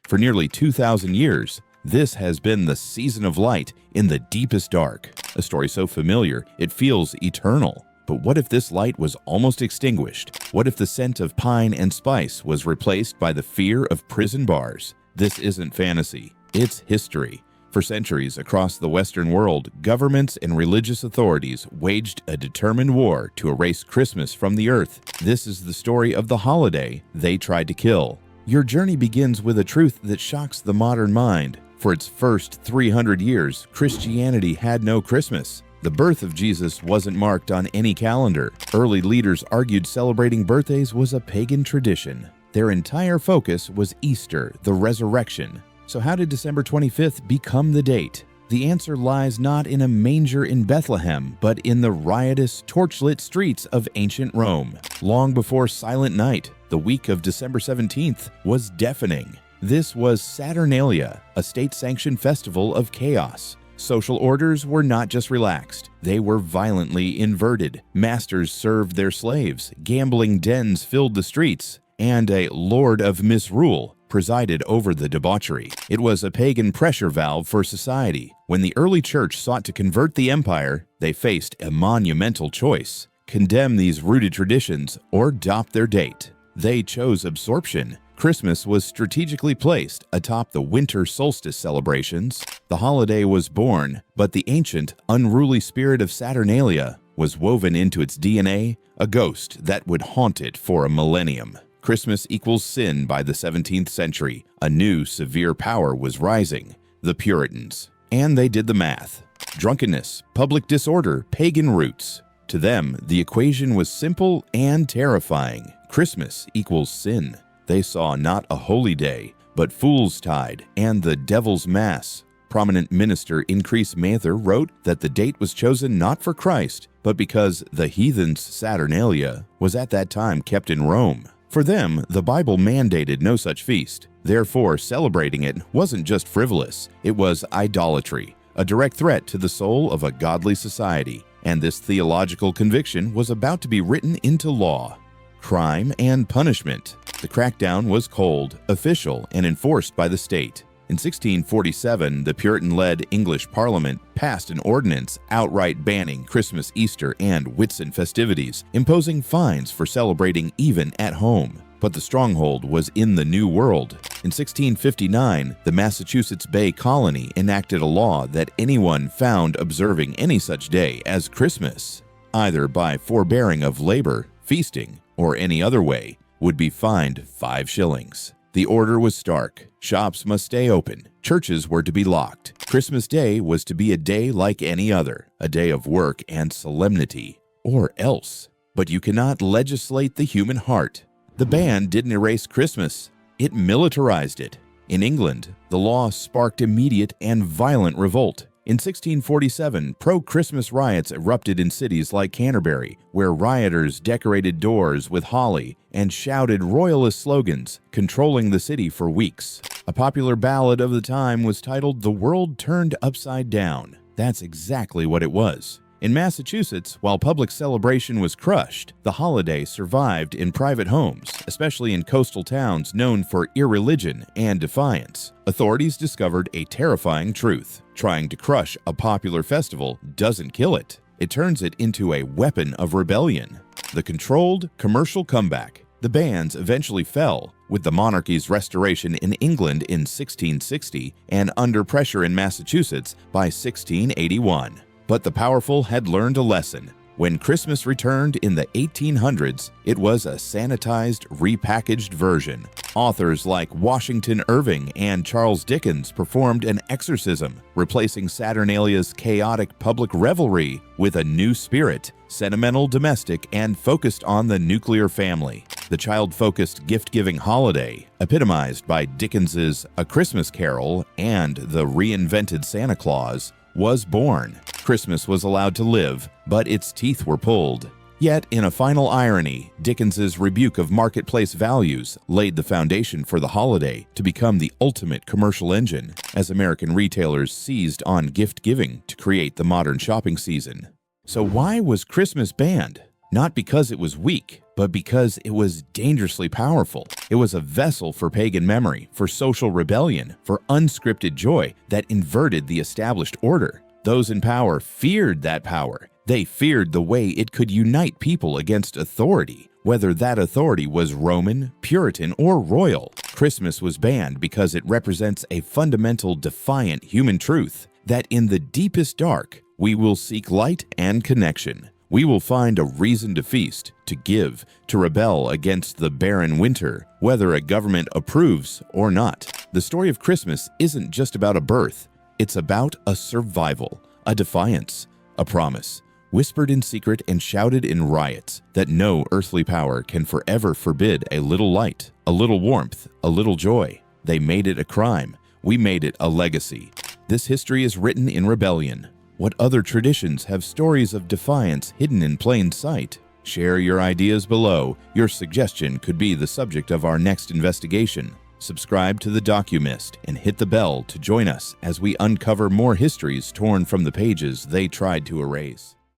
For nearly 2,000 years, this has been the season of light in the deepest dark, a story so familiar it feels eternal. But what if this light was almost extinguished? What if the scent of pine and spice was replaced by the fear of prison bars? This isn't fantasy, it's history. For centuries across the Western world, governments and religious authorities waged a determined war to erase Christmas from the earth. This is the story of the holiday they tried to kill. Your journey begins with a truth that shocks the modern mind. For its first 300 years, Christianity had no Christmas. The birth of Jesus wasn't marked on any calendar. Early leaders argued celebrating birthdays was a pagan tradition. Their entire focus was Easter, the resurrection. So how did December 25th become the date? The answer lies not in a manger in Bethlehem, but in the riotous, torchlit streets of ancient Rome. Long before Silent Night, the week of December 17th was deafening. This was Saturnalia, a state-sanctioned festival of chaos. Social orders were not just relaxed, they were violently inverted. Masters served their slaves, gambling dens filled the streets, and a lord of misrule presided over the debauchery. It was a pagan pressure valve for society. When the early church sought to convert the empire, they faced a monumental choice: condemn these rooted traditions or adopt their date. They chose absorption. Christmas was strategically placed atop the winter solstice celebrations. The holiday was born, but the ancient, unruly spirit of Saturnalia was woven into its DNA, a ghost that would haunt it for a millennium. Christmas equals sin by the 17th century. A new, severe power was rising: the Puritans. And they did the math. Drunkenness, public disorder, pagan roots. To them, the equation was simple and terrifying. Christmas equals sin. They saw not a holy day, but Fool's Tide and the Devil's Mass. Prominent minister Increase Mather wrote that the date was chosen not for Christ, but because the heathens' Saturnalia was at that time kept in Rome. For them, the Bible mandated no such feast. Therefore, celebrating it wasn't just frivolous, it was idolatry, a direct threat to the soul of a godly society. And this theological conviction was about to be written into law. Crime and punishment. The crackdown was cold, official, and enforced by the state. In 1647, the Puritan-led English Parliament passed an ordinance outright banning Christmas, Easter, and Whitsun festivities, imposing fines for celebrating even at home. But the stronghold was in the New World. In 1659, the Massachusetts Bay Colony enacted a law that anyone found observing any such day as Christmas, either by forbearing of labor, feasting, or any other way, would be fined 5 shillings. The order was stark. Shops must stay open. Churches were to be locked. Christmas Day was to be a day like any other, a day of work and solemnity, or else. But you cannot legislate the human heart. The ban didn't erase Christmas, it militarized it. In England, the law sparked immediate and violent revolt. In 1647, pro-Christmas riots erupted in cities like Canterbury, where rioters decorated doors with holly and shouted royalist slogans, controlling the city for weeks. A popular ballad of the time was titled "The World Turned Upside Down." That's exactly what it was. In Massachusetts, while public celebration was crushed, the holiday survived in private homes, especially in coastal towns known for irreligion and defiance. Authorities discovered a terrifying truth: trying to crush a popular festival doesn't kill it. It turns it into a weapon of rebellion. The controlled commercial comeback. The bans eventually fell, with the monarchy's restoration in England in 1660 and under pressure in Massachusetts by 1681. But the powerful had learned a lesson. When Christmas returned in the 1800s, it was a sanitized, repackaged version. Authors like Washington Irving and Charles Dickens performed an exorcism, replacing Saturnalia's chaotic public revelry with a new spirit, sentimental, domestic, and focused on the nuclear family. The child-focused gift-giving holiday, epitomized by Dickens's A Christmas Carol and the reinvented Santa Claus, was born. Christmas was allowed to live, but its teeth were pulled. Yet, in a final irony, Dickens's rebuke of marketplace values laid the foundation for the holiday to become the ultimate commercial engine, as American retailers seized on gift-giving to create the modern shopping season. So why was Christmas banned? Not because it was weak, but because it was dangerously powerful. It was a vessel for pagan memory, for social rebellion, for unscripted joy that inverted the established order. Those in power feared that power. They feared the way it could unite people against authority, whether that authority was Roman, Puritan, or royal. Christmas was banned because it represents a fundamental, defiant human truth that in the deepest dark, we will seek light and connection. We will find a reason to feast, to give, to rebel against the barren winter, whether a government approves or not. The story of Christmas isn't just about a birth. It's about a survival, a defiance, a promise, whispered in secret and shouted in riots, that no earthly power can forever forbid a little light, a little warmth, a little joy. They made it a crime. We made it a legacy. This history is written in rebellion. What other traditions have stories of defiance hidden in plain sight? Share your ideas below. Your suggestion could be the subject of our next investigation. Subscribe to the DocuMyst and hit the bell to join us as we uncover more histories torn from the pages they tried to erase.